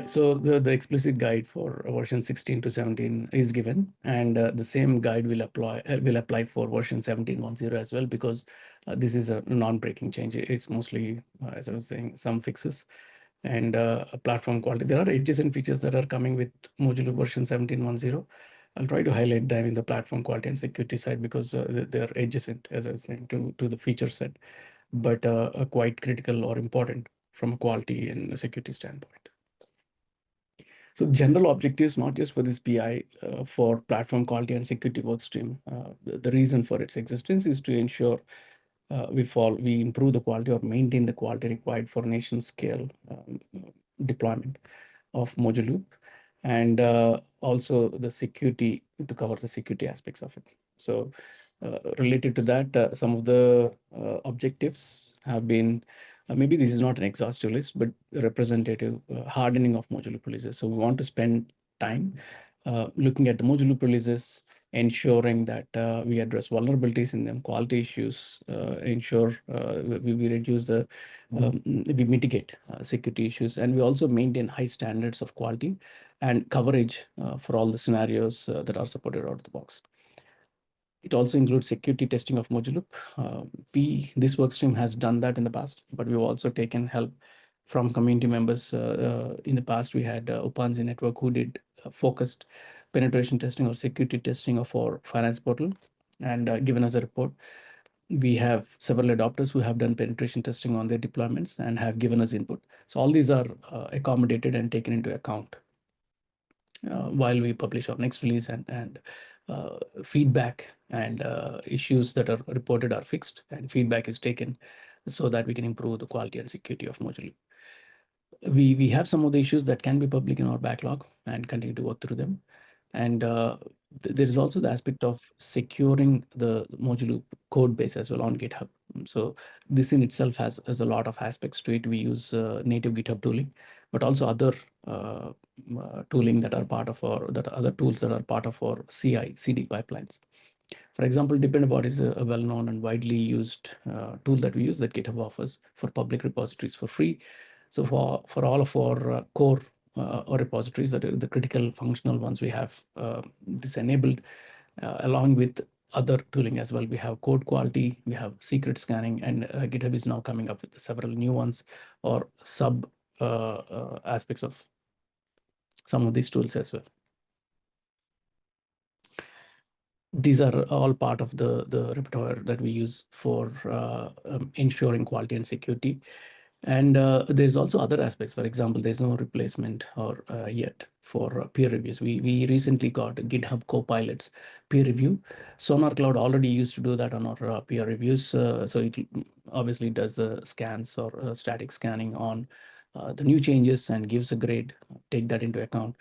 Yeah, so the explicit guide for version 16 to 17 is given, and the same guide will apply for version 17.10 as well, because this is a non-breaking change. It's mostly, as I was saying, some fixes and a platform quality. There are adjacent features that are coming with Mojaloop version 17.10. I'll try to highlight them in the platform quality and security side, because they're adjacent, as I was saying, to the feature set, but are quite critical or important from a quality and a security standpoint. So general objectives, not just for this PI, for platform quality and security workstream. The reason for its existence is to ensure we improve the quality or maintain the quality required for nation scale deployment of Mojaloop, and also the security, to cover the security aspects of it. So related to that, some of the objectives have been, maybe this is not an exhaustive list, but representative hardening of Mojaloop releases. So we want to spend time looking at the Mojaloop releases, ensuring that we address vulnerabilities in them, quality issues, ensure we reduce we mitigate security issues, and we also maintain high standards of quality and coverage for all the scenarios that are supported out of the box. It also includes security testing of Mojaloop. This workstream has done that in the past, but we've also taken help from community members. In the past, we had Upanzi Network, who did focused penetration testing or security testing of our finance portal, and given us a report. We have several adopters who have done penetration testing on their deployments and have given us input. So all these are accommodated and taken into account while we publish our next release, and feedback and issues that are reported are fixed, and feedback is taken so that we can improve the quality and security of Mojaloop. We have some of the issues that can be public in our backlog and continue to work through them. And there is also the aspect of securing the Mojaloop code base as well on GitHub. So this in itself has a lot of aspects to it. We use native GitHub tooling, but also other tooling that are part of other tools that are part of our CI/CD pipelines. For example, Dependabot is a well-known and widely used tool that we use, that GitHub offers for public repositories for free. So for all of our core or repositories that are the critical functional ones, we have this enabled along with other tooling as well. We have code quality, we have secret scanning, and GitHub is now coming up with several new ones or sub aspects of some of these tools as well. These are all part of the repertoire that we use for ensuring quality and security. And there's also other aspects. For example, there's no replacement or yet for peer reviews. We recently got GitHub Copilots peer review. Sonar Cloud already used to do that on our peer reviews. So it obviously does the scans or static scanning on the new changes and gives a grade, take that into account.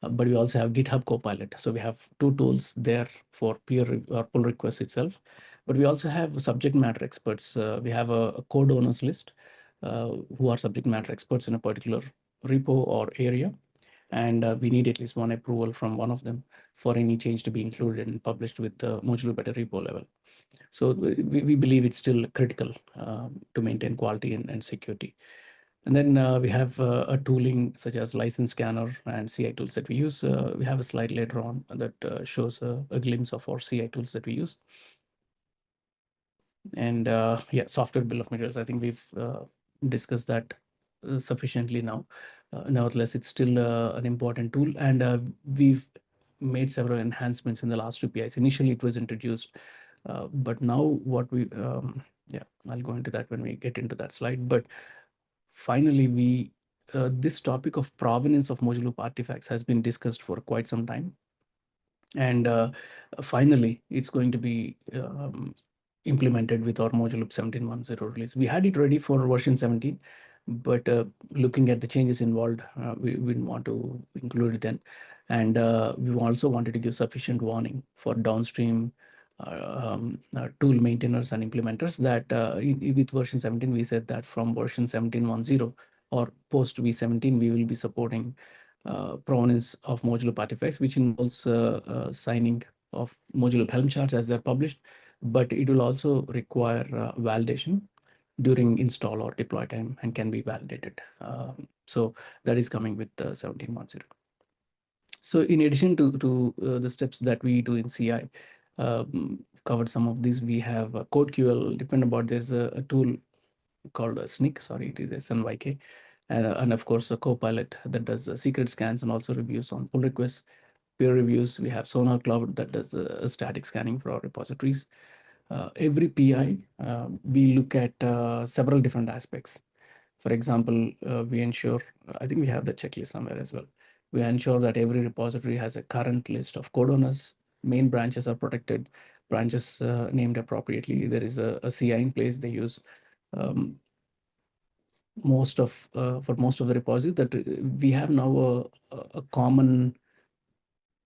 But we also have GitHub Copilot. So we have two tools there for peer or pull requests itself. But we also have subject matter experts. We have a code owners list who are subject matter experts in a particular repo or area. And we need at least one approval from one of them for any change to be included and published with the Mojaloop at a repo level. So we believe it's still critical to maintain quality and security. And then we have a tooling such as license scanner and CI tools that we use. We have a slide later on that shows a glimpse of our CI tools that we use. And yeah, software bill of materials. I think we've discussed that sufficiently now. Nevertheless, it's still an important tool, and we've made several enhancements in the last two PIs. Initially, it was introduced, but now what yeah, I'll go into that when we get into that slide. But finally, this topic of provenance of Mojaloop artifacts has been discussed for quite some time. And finally, it's going to be implemented with our Mojaloop 17.10 release. We had it ready for version 17, but looking at the changes involved, we didn't want to include it then. And we also wanted to give sufficient warning for downstream tool maintainers and implementers that with version 17, we said that from version 17.10 or post V17, we will be supporting provenance of Mojaloop artifacts, which involves signing of Mojaloop Helm charts as they're published, but it will also require validation during install or deploy time and can be validated. So that is coming with 17.10. So in addition to the steps that we do in CI, covered some of these. We have a CodeQL. Depend about there's a tool called a SNYK. Sorry, it is SNYK, and of course a Copilot that does secret scans and also reviews on pull requests, peer reviews. We have Sonar Cloud that does the static scanning for our repositories. Every PI, we look at several different aspects. For example, we ensure, I think we have the checklist somewhere as well. We ensure that every repository has a current list of code owners, main branches are protected, branches named appropriately. There is a CI in place. They use um, for most of the repositories that we have now a common,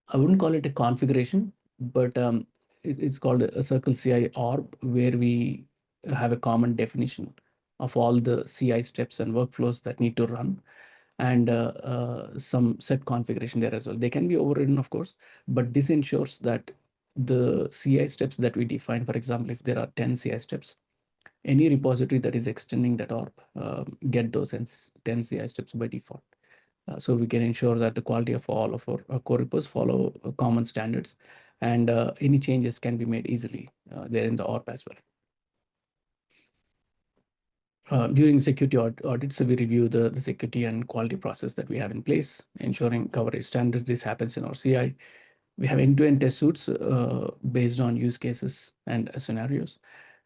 I wouldn't call it a configuration, but it's called a Circle CI orb, where we have a common definition of all the CI steps and workflows that need to run, and some set configuration there as well. They can be overridden, of course, but this ensures that the CI steps that we define, for example, if there are 10 CI steps, any repository that is extending that orb get those 10 CI steps by default. So we can ensure that the quality of all of our core repos follow common standards, and any changes can be made easily there in the ORP as well. During security audits, we review the security and quality process that we have in place, ensuring coverage standards. This happens in our CI. We have end-to-end test suites based on use cases and scenarios,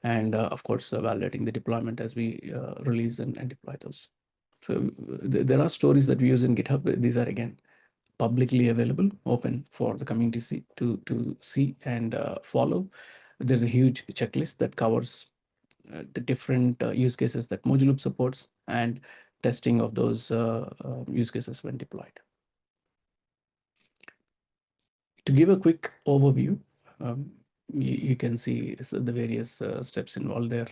and of course, validating the deployment as we release and deploy those. So there are stories that we use in GitHub. These are, again, publicly available, open for the community to see and follow. There's a huge checklist that covers the different use cases that Mojaloop supports and testing of those use cases when deployed. To give a quick overview, you can see the various steps involved there.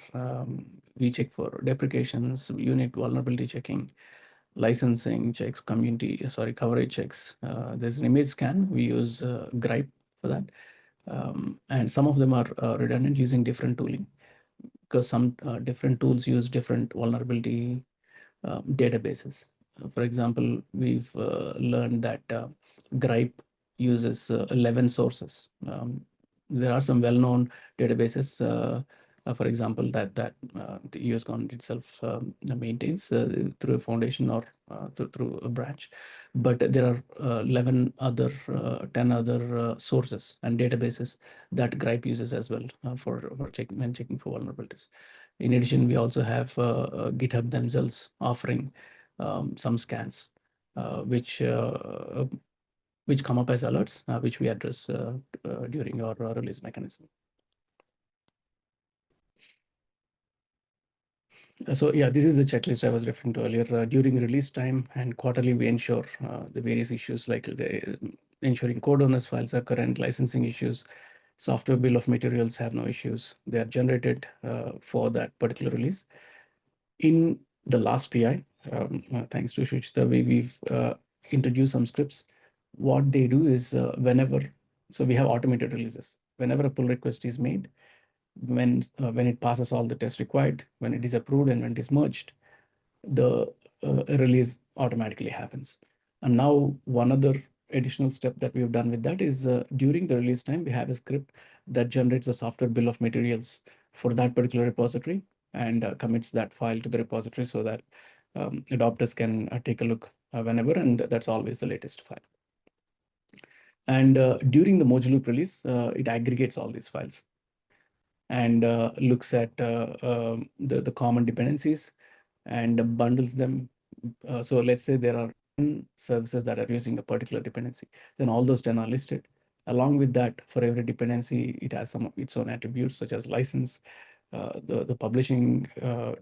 We check for deprecations, unit vulnerability checking, licensing checks, coverage checks. There's an image scan. We use Gripe for that. And some of them are redundant using different tooling, because some different tools use different vulnerability databases. For example, we've learned that Gripe uses 11 sources. There are some well-known databases, for example, that the US government itself maintains through a foundation or through a branch. But there are 10 other sources and databases that Gripe uses as well for checking for vulnerabilities. In addition, we also have GitHub themselves offering some scans, which come up as alerts, which we address during our release mechanism. So yeah, this is the checklist I was referring to earlier. During release time and quarterly, we ensure the various issues like ensuring code owners files are current, licensing issues, software bill of materials have no issues. They are generated for that particular release. In the last PI, thanks to Shuchita, we've introduced some scripts. What they do is so we have automated releases. Whenever a pull request is made, when it passes all the tests required, when it is approved and when it is merged, the release automatically happens. And now one other additional step that we've done with that is during the release time, we have a script that generates a software bill of materials for that particular repository and commits that file to the repository so that adopters can take a look whenever, and that's always the latest file. And during the Mojaloop release, it aggregates all these files and looks at the common dependencies and bundles them. So let's say there are 10 services that are using a particular dependency, then all those 10 are listed. Along with that, for every dependency, it has some of its own attributes, such as license, the publishing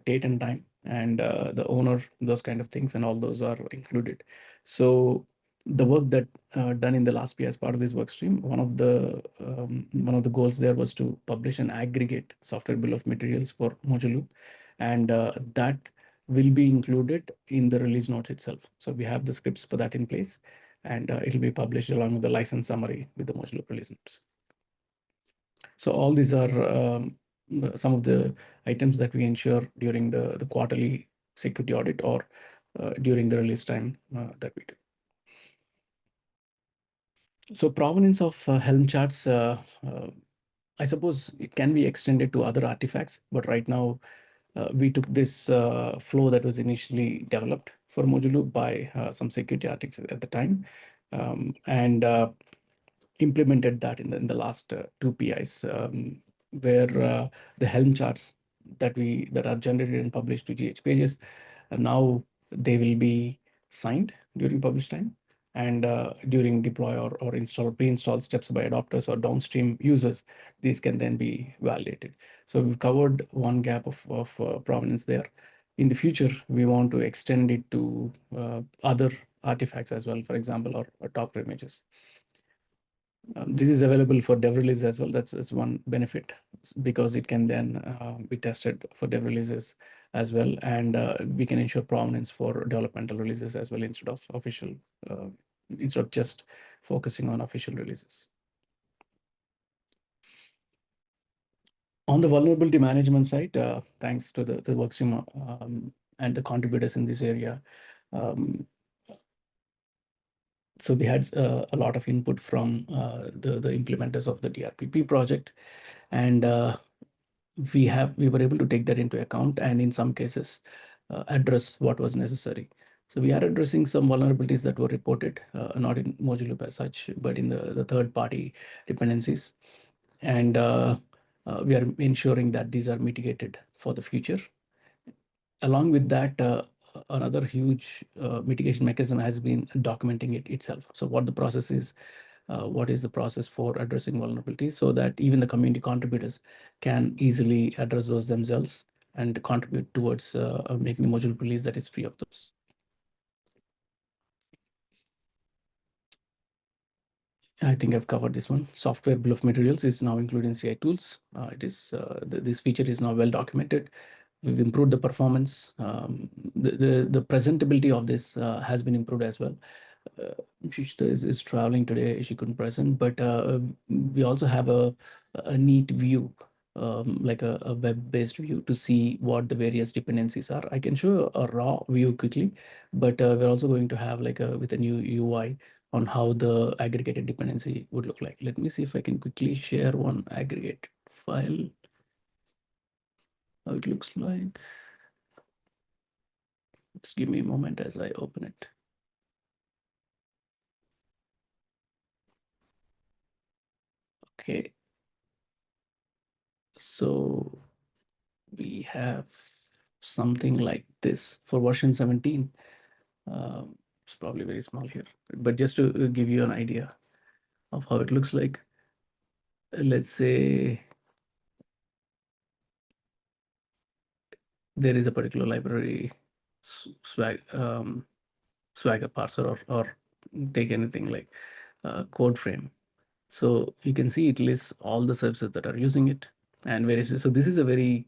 date and time, and the owner, those kind of things, and all those are included. So the work that done in the last PI as part of this work stream, one of the goals there was to publish an aggregate software bill of materials for Mojaloop, and that will be included in the release notes itself. So we have the scripts for that in place, and it'll be published along with the license summary with the Mojaloop release notes. So all these are some of the items that we ensure during the quarterly security audit or during the release time that we do. So provenance of Helm charts, I suppose it can be extended to other artifacts, but right now we took this flow that was initially developed for Mojaloop by some security architects at the time, and implemented that in the last two PIs, where the Helm charts that are generated and published to GH pages, now they will be signed during publish time, and during deploy or install pre-install steps by adopters or downstream users, these can then be validated. So we've covered one gap of provenance there. In the future, we want to extend it to other artifacts as well, for example, or Docker images. This is available for dev release as well. That's one benefit, because it can then be tested for dev releases as well, and we can ensure provenance for developmental releases as well uh, instead of just focusing on official releases. On the vulnerability management side, thanks to the workstream and the contributors in this area, um, so we had a lot of input from the implementers of the DRPP project, and we were able to take that into account, and in some cases address what was necessary. So we are addressing some vulnerabilities that were reported, not in Mojaloop as such, but in the third party dependencies, and we are ensuring that these are mitigated for the future. Along with that, another huge mitigation mechanism has been documenting it itself. So what the process is, what is the process for addressing vulnerabilities, so that even the community contributors can easily address those themselves and contribute towards making the module release that is free of those. I think I've covered this one. Software bill of materials is now included in CI tools. This feature is now well documented. We've improved the performance. The presentability of this has been improved as well. Shishita is traveling today. She couldn't present, but we also have a neat view, like a web-based view to see what the various dependencies are. I can show a raw view quickly, but we're also going to have like with a new UI on how the aggregated dependency would look like. Let me see if I can quickly share one aggregate file, how it looks like. Just give me a moment as I open it. Okay. So we have something like this for version 17. It's probably very small here, but just to give you an idea of how it looks like, let's say there is a particular library, Swagger parser, or take anything like code frame. So you can see it lists all the services that are using it and various. So this is a very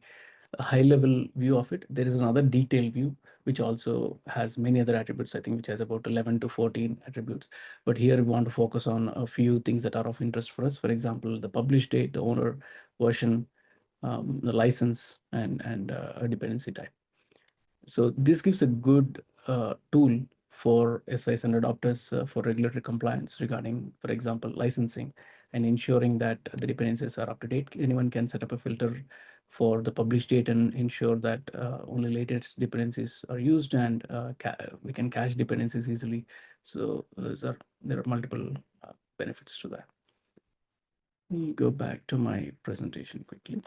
high level view of it. There is another detailed view which also has many other attributes, I think, which has about 11 to 14 attributes. But here we want to focus on a few things that are of interest for us. For example, the publish date, the owner, version, the license, and a dependency type. So this gives a good tool for SIs and adopters for regulatory compliance regarding, for example, licensing and ensuring that the dependencies are up to date. Anyone can set up a filter for the publish date and ensure that only latest dependencies are used, and we can cache dependencies easily. So there are multiple benefits to that. Let me go back to my presentation quickly.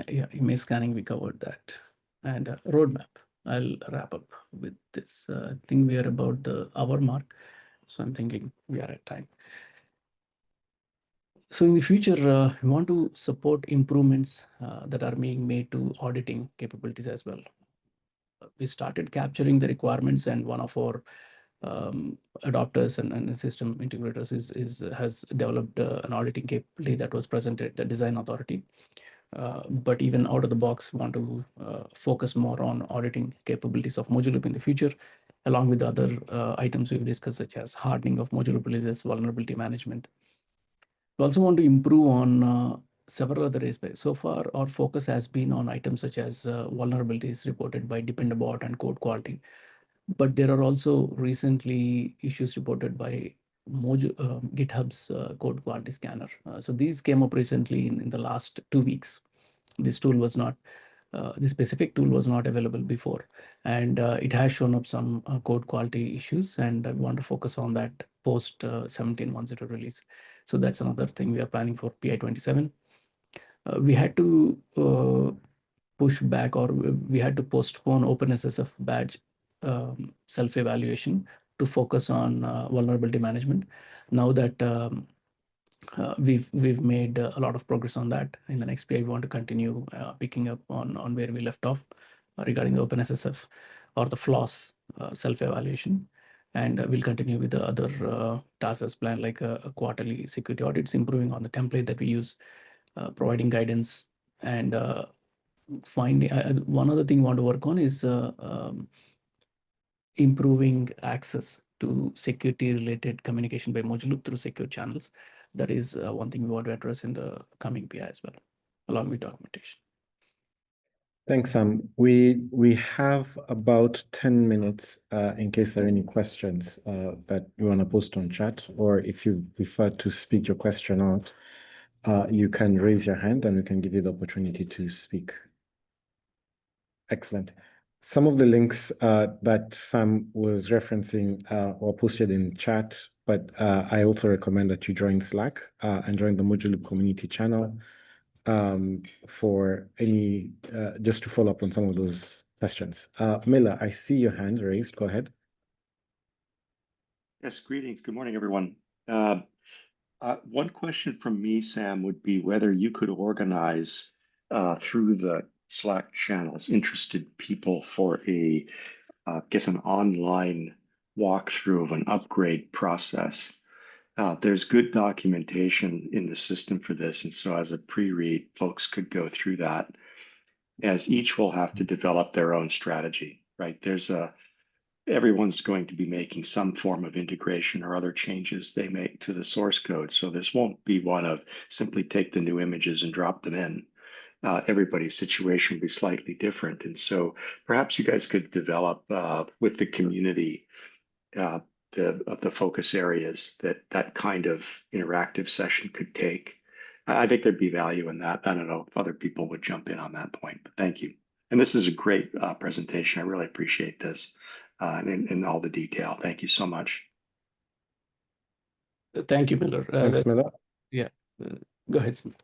Yeah, image scanning, we covered that. And roadmap. I'll wrap up with this. I think we are about the hour mark. So I'm thinking we are at time. So in the future, we want to support improvements that are being made to auditing capabilities as well. We started capturing the requirements, and one of our adopters and system integrators has developed an auditing capability that was presented at the design authority. But even out of the box, want to focus more on auditing capabilities of Mojaloop in the future. along with other items we've discussed, such as hardening of Mojaloop releases, vulnerability management. We also want to improve on several other aspects. So far, our focus has been on items such as vulnerabilities reported by Dependabot and code quality. But there are also recently issues reported by GitHub's code quality scanner. So these came up recently in the last 2 weeks. This tool was not, this specific tool was not available before, and it has shown up some code quality issues, and I want to focus on that post 17.10 release. So that's another thing we are planning for PI 27. We had to push back, or we had to postpone OpenSSF badge self-evaluation to focus on vulnerability management. Now that we've made a lot of progress on that, in the next PI, we want to continue picking up on where we left off regarding the OpenSSF or the flaws self-evaluation. And we'll continue with the other tasks as planned, like a quarterly security audits, improving on the template that we use, providing guidance, and finding one other thing we want to work on is improving access to security related communication by Mojaloop through secure channels. That is one thing we want to address in the coming PI as well, along with documentation. Thanks, Sam. We have about 10 minutes in case there are any questions that you want to post on chat, or if you prefer to speak your question out, you can raise your hand and we can give you the opportunity to speak. Excellent. Some of the links that Sam was referencing were posted in chat, but I also recommend that you join Slack and join the Mojaloop community channel for any, just to follow up on some of those questions. Miller, I see your hand raised. Go ahead. Yes, greetings. Good morning, everyone. One question from me, Sam, would be whether you could organize through the Slack channels interested people for I guess an online walkthrough of an upgrade process. There's good documentation in the system for this, and so as a pre-read, folks could go through that, as each will have to develop their own strategy, right? Everyone's going to be making some form of integration or other changes they make to the source code. So this won't be one of simply take the new images and drop them in. Everybody's situation will be slightly different. And so perhaps you guys could develop with the community the focus areas that kind of interactive session could take. I think there'd be value in that. I don't know if other people would jump in on that point, but thank you. And this is a great presentation. I really appreciate this and all the detail. Thank you so much. Thank you, Miller. Thanks, Miller. Yeah, go ahead, Sam.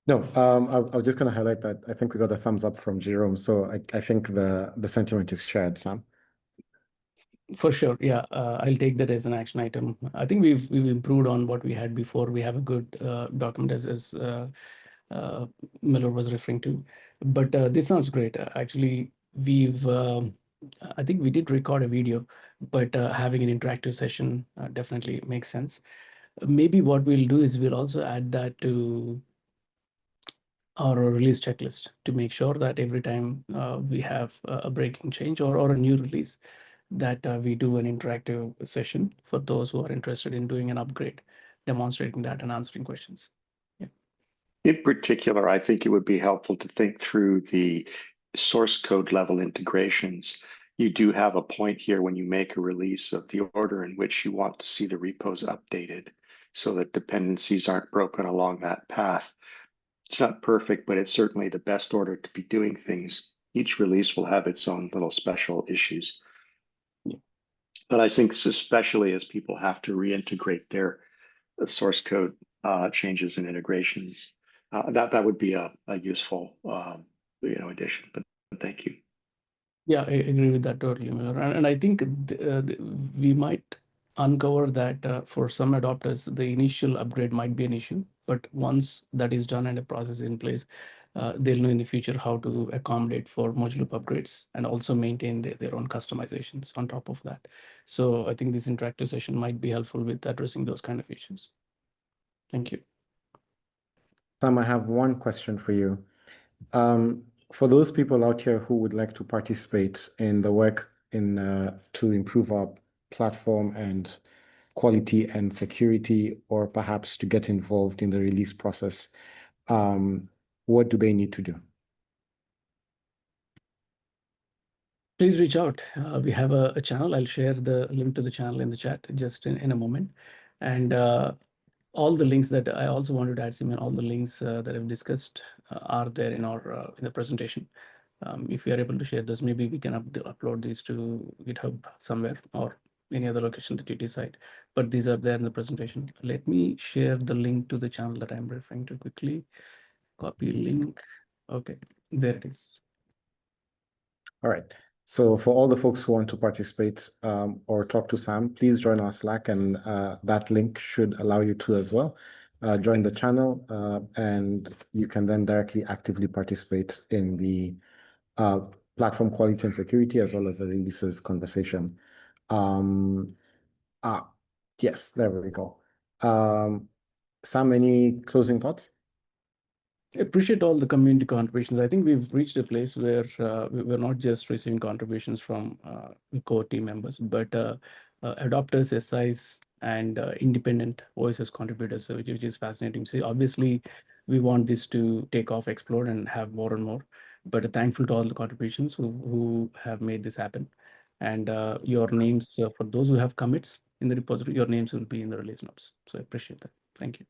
No, I was just going to highlight that I think we got a thumbs up from Jerome. So I think the sentiment is shared, Sam. For sure, yeah. I'll take that as an action item. I think we've improved on what we had before. We have a good document as Miller was referring to, but this sounds great. Actually, I think we did record a video, but having an interactive session definitely makes sense. Maybe what we'll do is we'll also add that to our release checklist to make sure that every time we have a breaking change or a new release, that we do an interactive session for those who are interested in doing an upgrade, demonstrating that and answering questions. Yeah. In particular, I think it would be helpful to think through the source code level integrations. You do have a point here when you make a release of the order in which you want to see the repos updated so that dependencies aren't broken along that path. It's not perfect, but it's certainly the best order to be doing things. Each release will have its own little special issues. Yeah. But I think especially as people have to reintegrate their source code changes and integrations, that would be a useful addition. But thank you. Yeah, I agree with that totally, Miller. And I think we might uncover that for some adopters, the initial upgrade might be an issue, but once that is done and a process is in place, they'll know in the future how to accommodate for Mojaloop upgrades and also maintain their own customizations on top of that. So I think this interactive session might be helpful with addressing those kind of issues. Thank you. Sam, I have one question for you. For those people out here who would like to participate in the work to improve our platform and quality and security, or perhaps to get involved in the release process, what do they need to do? Please reach out. We have a channel. I'll share the link to the channel in the chat just in a moment. And all the links that I also wanted to add, Simon, all the links that I've discussed are there in our in the presentation. If we are able to share this, maybe we can upload these to GitHub somewhere or any other location that you decide. But these are there in the presentation. Let me share the link to the channel that I'm referring to quickly. Copy link. Okay, there it is. All right. So for all the folks who want to participate or talk to Sam, please join our Slack, and that link should allow you to as well. Join the channel, and you can then directly actively participate in the platform quality and security as well as the releases conversation. Yes, there we go. Sam, any closing thoughts? Appreciate all the community contributions. I think we've reached a place where we're not just receiving contributions from core team members, but adopters, SIs, and independent voices contributors, which is fascinating. So obviously, we want this to take off, explode, and have more and more. But thankful to all the contributions who have made this happen. And your names, for those who have commits in the repository, your names will be in the release notes. So I appreciate that. Thank you.